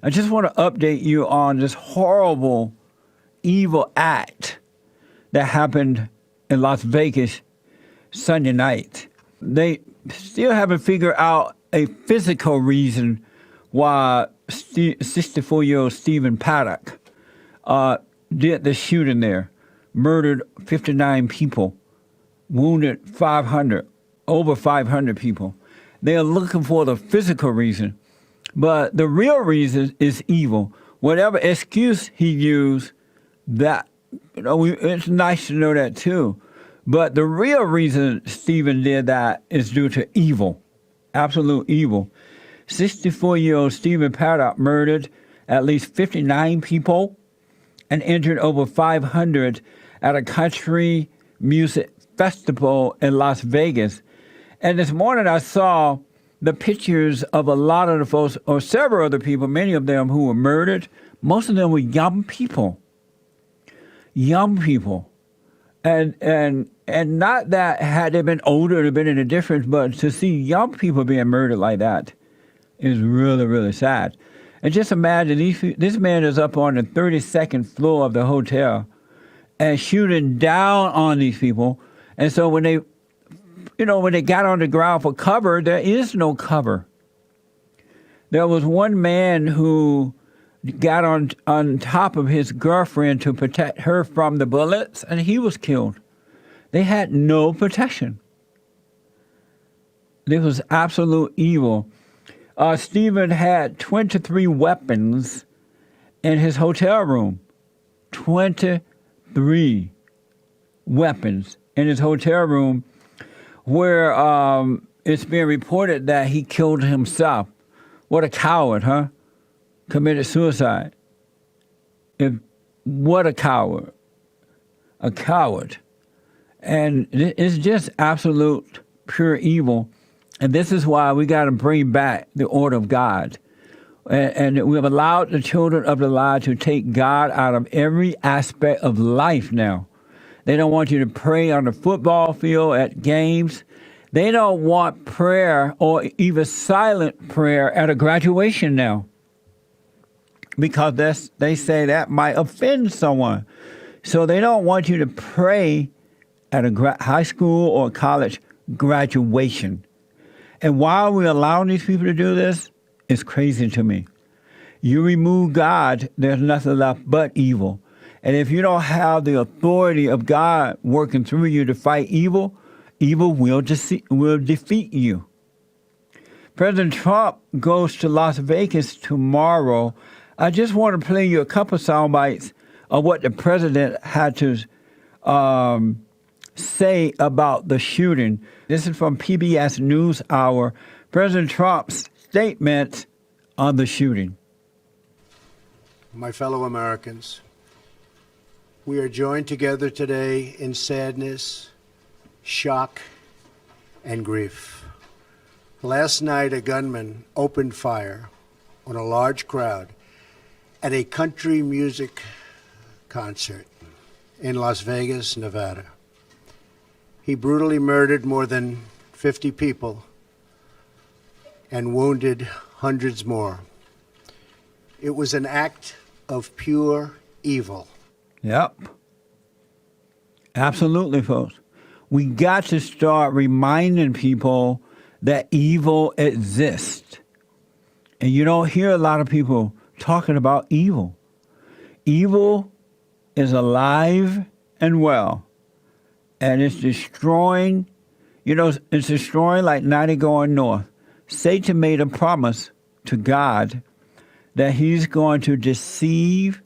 I just want to update you on this horrible, evil act that happened in Las Vegas Sunday night. They still haven't figured out a physical reason why 64-year-old Stephen Paddock did the shooting there, murdered 59 people, wounded 500, over 500 people. They are looking for the physical reason, but the real reason is evil. Whatever excuse he used, that it's nice to know that too. But the real reason Stephen did that is due to evil, absolute evil. 64-year-old Stephen Paddock murdered at least 59 people and injured over 500 at a country music festival in Las Vegas. And this morning I saw the pictures of a lot of the folks, or several other people, many of them who were murdered. Most of them were young people. Young people. And not that had they been older, it would have been any difference, but to see young people being murdered like that is really, really sad. And just imagine, this man is up on the 32nd floor of the hotel and shooting down on these people. And so when they got on the ground for cover, there is no cover. There was one man who got on top of his girlfriend to protect her from the bullets, and he was killed. They had no protection. This was absolute evil. Stephen had 23 weapons in his hotel room. 23 weapons in his hotel room, where it's being reported that he killed himself. What a coward, huh? Committed suicide. What a coward. A coward. And it's just absolute pure evil. And this is why we got to bring back the order of God. And we have allowed the children of the lie to take God out of every aspect of life now. They don't want you to pray on the football field, at games. They don't want prayer or even silent prayer at a graduation now, because they say that might offend someone. So they don't want you to pray at a high school or college graduation. And while we're allowing these people to do this, it's crazy to me. You remove God, there's nothing left but evil. And if you don't have the authority of God working through you to fight evil, evil will defeat you. President Trump goes to Las Vegas tomorrow. I just want to play you a couple sound bites of what the president had to say about the shooting. This is from PBS NewsHour. President Trump's statement on the shooting. My fellow Americans, we are joined together today in sadness, shock, and grief. Last night, a gunman opened fire on a large crowd at a country music concert in Las Vegas, Nevada. He brutally murdered more than 50 people and wounded hundreds more. It was an act of pure evil. Yep. Absolutely, folks. We got to start reminding people that evil exists. And you don't hear a lot of people talking about evil. Evil is alive and well. And it's destroying, it's destroying like 90 going north. Satan made a promise to God that he's going to deceive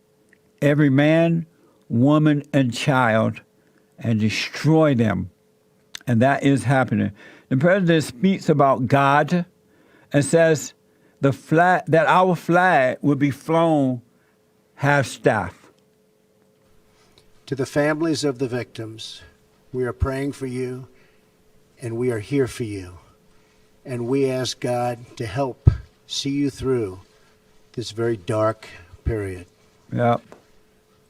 every man, woman, and child and destroy them. And that is happening. The president speaks about God and says that our flag will be flown half-staff. To the families of the victims, we are praying for you, and we are here for you. And we ask God to help see you through this very dark period. Yep.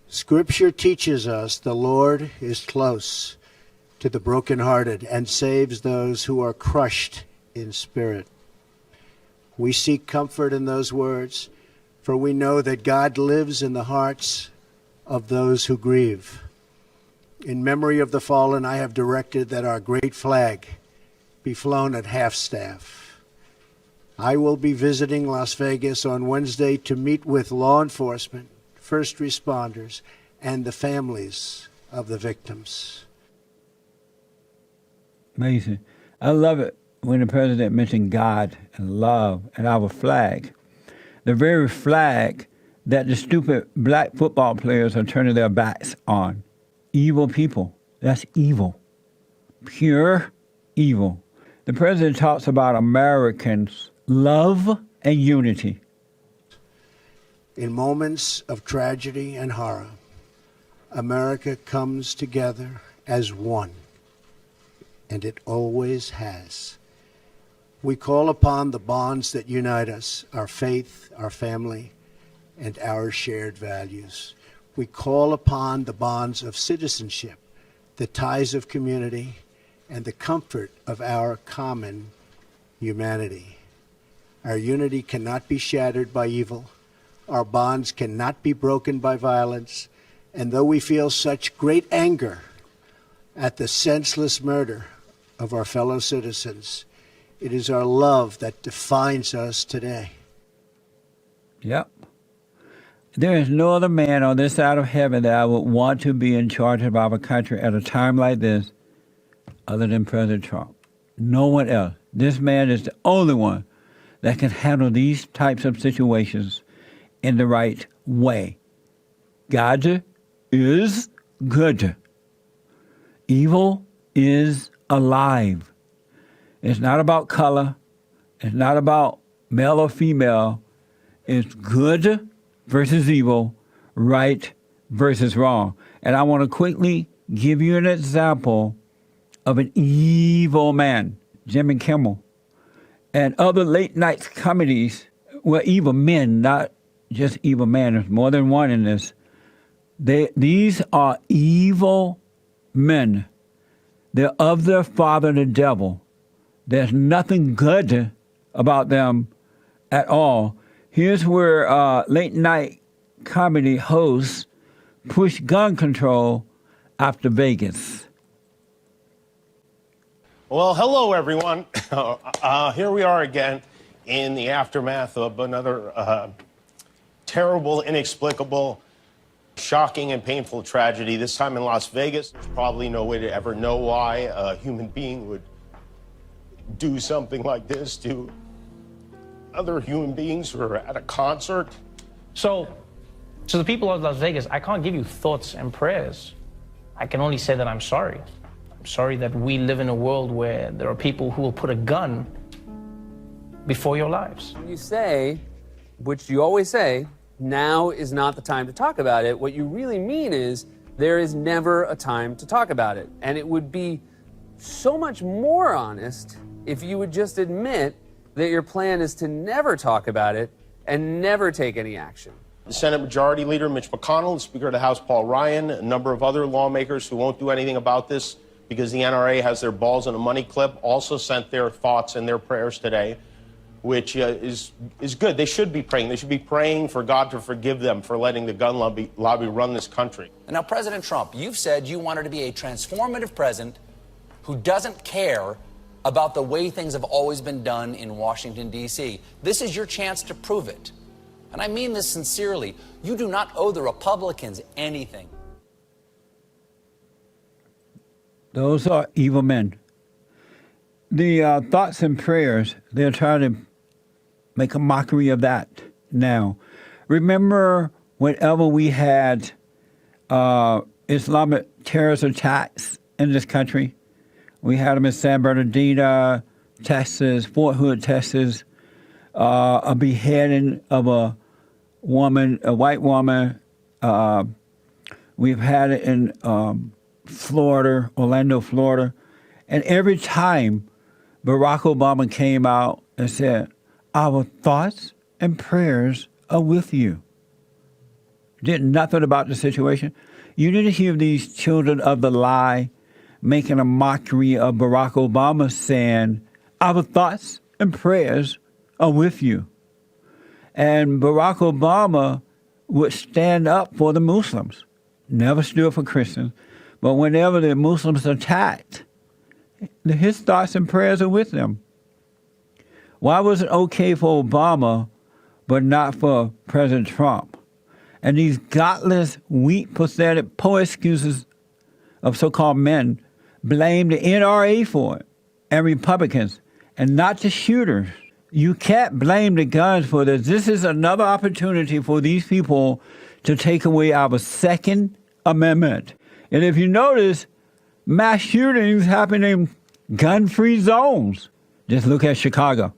Scripture teaches us the Lord is close to the brokenhearted and saves those who are crushed in spirit. We seek comfort in those words, for we know that God lives in the hearts of those who grieve. In memory of the fallen, I have directed that our great flag be flown at half-staff. I will be visiting Las Vegas on Wednesday to meet with law enforcement, first responders, and the families of the victims. Amazing. I love it when the president mentioned God and love and our flag. The very flag that the stupid black football players are turning their backs on. Evil people. That's evil. Pure evil. The president talks about Americans' love and unity. In moments of tragedy and horror, America comes together as one, and it always has. We call upon the bonds that unite us, our faith, our family, and our shared values. We call upon the bonds of citizenship, the ties of community, and the comfort of our common humanity. Our unity cannot be shattered by evil. Our bonds cannot be broken by violence. And though we feel such great anger at the senseless murder of our fellow citizens, it is our love that defines us today. Yep. There is no other man on this side of heaven that I would want to be in charge of our country at a time like this other than President Trump. No one else. This man is the only one that can handle these types of situations in the right way. God is good. Evil is alive. It's not about color. It's not about male or female. It's good versus evil, right versus wrong. And I want to quickly give you an example of an evil man, Jimmy Kimmel, and other late night comedies were evil men, not just evil men. There's more than one in this. These are evil men. They're of their father, the devil. There's nothing good about them at all. Here's where late night comedy hosts push gun control after Vegas. Well, hello, everyone. Here we are again in the aftermath of another terrible, inexplicable, shocking, and painful tragedy, this time in Las Vegas. There's probably no way to ever know why a human being would do something like this to other human beings who are at a concert. So, to the people of Las Vegas, I can't give you thoughts and prayers. I can only say that I'm sorry. I'm sorry that we live in a world where there are people who will put a gun before your lives. When you say, which you always say, now is not the time to talk about it, what you really mean is there is never a time to talk about it. And it would be so much more honest if you would just admit that your plan is to never talk about it and never take any action. The Senate Majority Leader, Mitch McConnell, the Speaker of the House, Paul Ryan, a number of other lawmakers who won't do anything about this because the NRA has their balls in a money clip, also sent their thoughts and their prayers today, which is good. They should be praying. They should be praying for God to forgive them for letting the gun lobby run this country. Now, President Trump, you've said you wanted to be a transformative president who doesn't care about the way things have always been done in Washington, D.C. This is your chance to prove it. And I mean this sincerely. You do not owe the Republicans anything. Those are evil men. The thoughts and prayers, they're trying to make a mockery of that now. Remember whenever we had Islamic terrorist attacks in this country? We had them in San Bernardino, Texas, Fort Hood, Texas, a beheading of a woman, a white woman. We've had it in Florida, Orlando, Florida. And every time Barack Obama came out and said, our thoughts and prayers are with you. Did nothing about the situation. You didn't hear these children of the lie making a mockery of Barack Obama saying, our thoughts and prayers are with you. And Barack Obama would stand up for the Muslims, never stood for Christians. But whenever the Muslims attacked, his thoughts and prayers are with them. Why was it okay for Obama, but not for President Trump? And these godless, weak, pathetic, poor excuses of so-called men blame the NRA for it and Republicans, and not the shooters. You can't blame the guns for this. This is another opportunity for these people to take away our Second Amendment. And if you notice, mass shootings happen in gun-free zones. Just look at Chicago.